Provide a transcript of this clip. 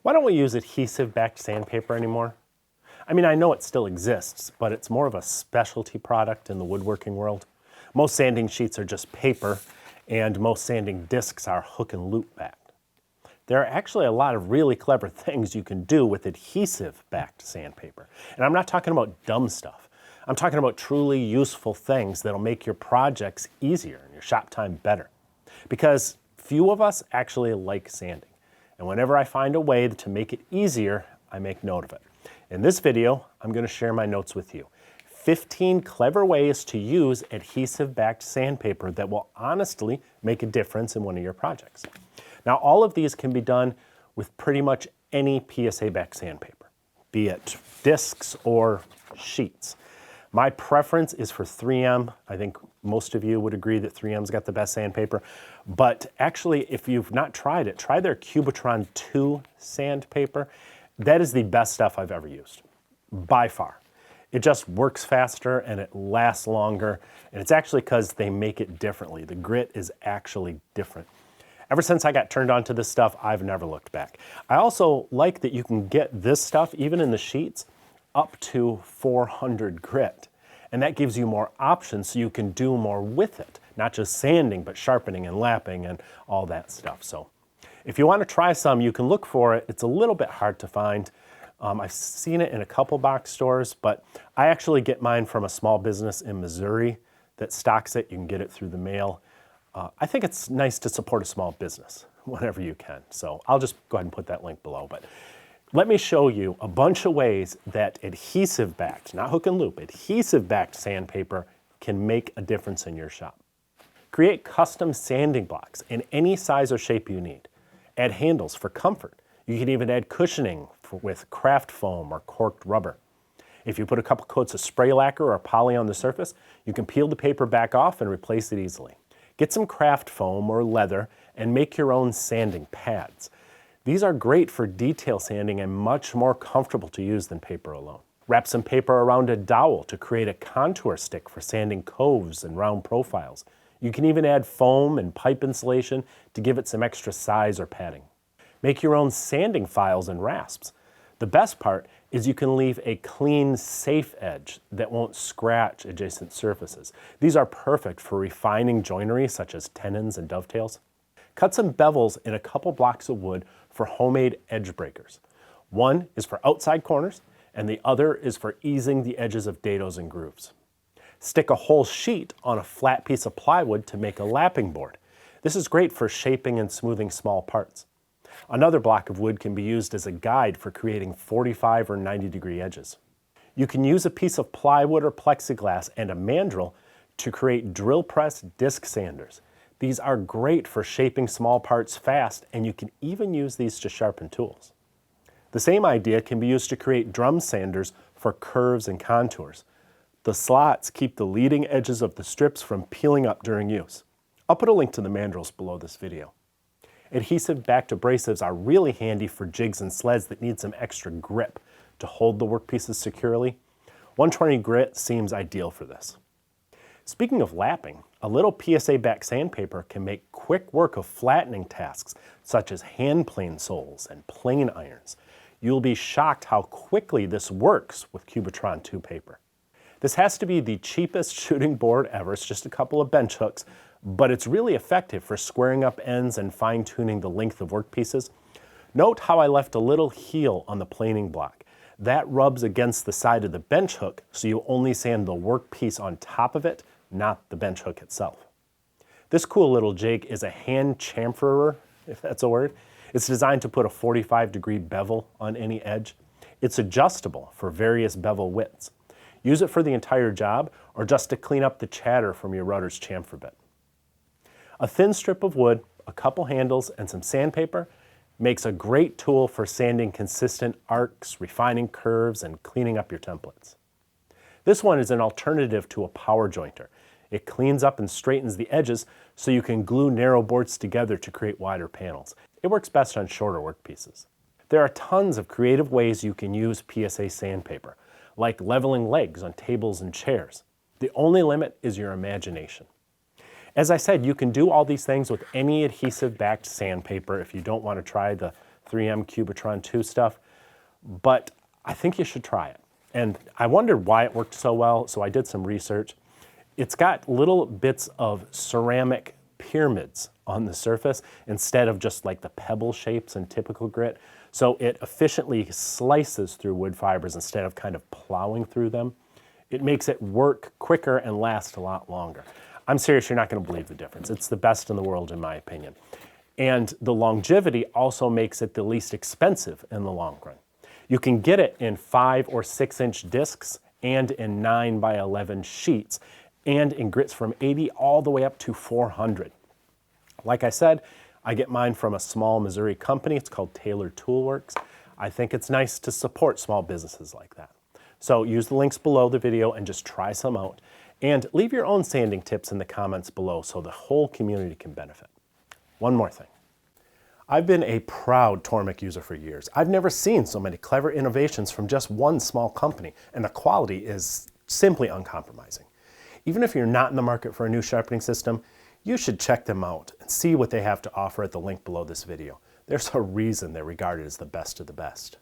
Why don't we use adhesive-backed sandpaper anymore? I mean, I know it still exists, but it's more of a specialty product in the woodworking world. Most sanding sheets are just paper, and most sanding discs are hook and loop backed. There are actually a lot of really clever things you can do with adhesive-backed sandpaper. And I'm not talking about dumb stuff. I'm talking about truly useful things that'll make your projects easier and your shop time better. Because few of us actually like sanding. And whenever I find a way to make it easier, I make note of it. In this video, I'm going to share my notes with you. 15 clever ways to use adhesive-backed sandpaper that will honestly make a difference in one of your projects. Now, all of these can be done with pretty much any PSA-backed sandpaper, be it discs or sheets. My preference is for 3M. I think most of you would agree that 3M's got the best sandpaper. But actually, if you've not tried it, try their Cubitron II sandpaper. That is the best stuff I've ever used, by far. It just works faster and it lasts longer. And it's actually because they make it differently. The grit is actually different. Ever since I got turned on to this stuff, I've never looked back. I also like that you can get this stuff, even in the sheets, up to 400 grit. And that gives you more options so you can do more with it. Not just sanding, but sharpening and lapping and all that stuff. So if you want to try some, you can look for it. It's a little bit hard to find. I've seen it in a couple box stores, but I actually get mine from a small business in Missouri that stocks it. You can get it through the mail. I think it's nice to support a small business whenever you can. So I'll just go ahead and put that link below. But let me show you a bunch of ways that adhesive-backed, not hook and loop, adhesive-backed sandpaper can make a difference in your shop. Create custom sanding blocks in any size or shape you need. Add handles for comfort. You can even add cushioning with craft foam or corked rubber. If you put a couple coats of spray lacquer or poly on the surface, you can peel the paper back off and replace it easily. Get some craft foam or leather and make your own sanding pads. These are great for detail sanding and much more comfortable to use than paper alone. Wrap some paper around a dowel to create a contour stick for sanding coves and round profiles. You can even add foam and pipe insulation to give it some extra size or padding. Make your own sanding files and rasps. The best part is you can leave a clean, safe edge that won't scratch adjacent surfaces. These are perfect for refining joinery such as tenons and dovetails. Cut some bevels in a couple blocks of wood for homemade edge breakers. One is for outside corners, and the other is for easing the edges of dados and grooves. Stick a whole sheet on a flat piece of plywood to make a lapping board. This is great for shaping and smoothing small parts. Another block of wood can be used as a guide for creating 45 or 90-degree edges. You can use a piece of plywood or plexiglass and a mandrel to create drill press disc sanders. These are great for shaping small parts fast, and you can even use these to sharpen tools. The same idea can be used to create drum sanders for curves and contours. The slots keep the leading edges of the strips from peeling up during use. I'll put a link to the mandrels below this video. Adhesive-backed abrasives are really handy for jigs and sleds that need some extra grip to hold the workpieces securely. 120 grit seems ideal for this. Speaking of lapping, a little PSA-backed sandpaper can make quick work of flattening tasks such as hand plane soles and plane irons. You'll be shocked how quickly this works with Cubitron II paper. This has to be the cheapest shooting board ever. It's just a couple of bench hooks, but it's really effective for squaring up ends and fine-tuning the length of workpieces. Note how I left a little heel on the planing block. That rubs against the side of the bench hook, so you only sand the workpiece on top of it, not the bench hook itself. This cool little jig is a hand chamferer, if that's a word. It's designed to put a 45-degree bevel on any edge. It's adjustable for various bevel widths. Use it for the entire job or just to clean up the chatter from your router's chamfer bit. A thin strip of wood, a couple handles, and some sandpaper makes a great tool for sanding consistent arcs, refining curves, and cleaning up your templates. This one is an alternative to a power jointer. It cleans up and straightens the edges so you can glue narrow boards together to create wider panels. It works best on shorter workpieces. There are tons of creative ways you can use PSA sandpaper, like leveling legs on tables and chairs. The only limit is your imagination. As I said, you can do all these things with any adhesive-backed sandpaper if you don't want to try the 3M Cubitron II stuff, but I think you should try it. And I wondered why it worked so well, so I did some research. It's got little bits of ceramic pyramids on the surface instead of just like the pebble shapes in typical grit. So it efficiently slices through wood fibers instead of kind of plowing through them. It makes it work quicker and last a lot longer. I'm serious, you're not going to believe the difference. It's the best in the world in my opinion. And the longevity also makes it the least expensive in the long run. You can get it in 5 or 6 inch discs and in 9 by 11 sheets and in grits from 80 all the way up to 400. Like I said, I get mine from a small Missouri company. It's called Taylor Toolworks. I think it's nice to support small businesses like that. So use the links below the video and just try some out. And leave your own sanding tips in the comments below so the whole community can benefit. One more thing. I've been a proud Tormek user for years. I've never seen so many clever innovations from just one small company, and the quality is simply uncompromising. Even if you're not in the market for a new sharpening system, you should check them out and see what they have to offer at the link below this video. There's a reason they're regarded as the best of the best.